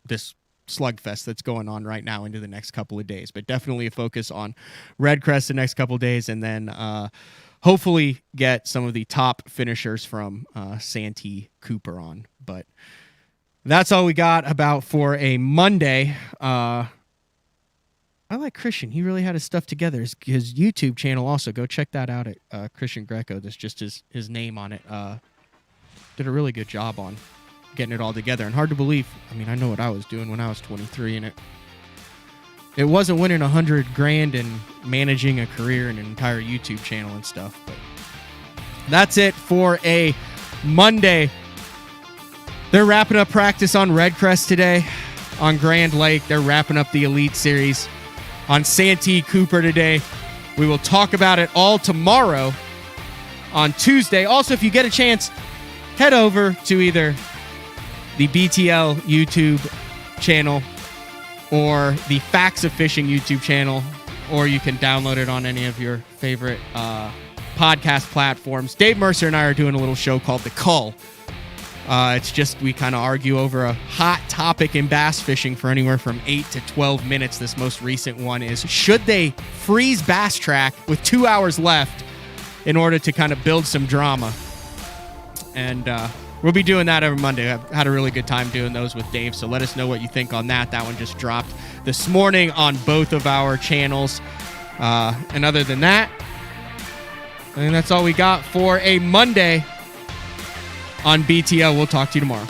this slugfest that's going on right now into the next couple of days, but definitely a focus on Red Crest the next couple of days, and then hopefully get some of the top finishers from Santee Cooper on. But that's all we got about for a Monday. I like Christian. He really had his stuff together. His YouTube channel also, go check that out at Christian Greco. That's just his name on it. Did a really good job on getting it all together, and hard to believe. I mean, I know what I was doing when I was 23, and it wasn't winning $100,000 and managing a career and an entire YouTube channel and stuff. But that's it for a Monday. They're wrapping up practice on Red Crest today on Grand Lake. They're wrapping up the Elite Series on Santee Cooper today. We will talk about it all tomorrow on Tuesday. Also, if you get a chance, head over to either the BTL YouTube channel or the Facts of Fishing YouTube channel, or you can download it on any of your favorite podcast platforms. Dave Mercer and I are doing a little show called The Cull. It's just, we kind of argue over a hot topic in bass fishing for anywhere from 8 to 12 minutes. This most recent one is, should they freeze Bass Track with 2 hours left in order to kind of build some drama? And we'll be doing that every Monday. I've had a really good time doing those with Dave, so let us know what you think on that. That one just dropped this morning on both of our channels. And other than that, I think that's all we got for a Monday on BTL. We'll talk to you tomorrow.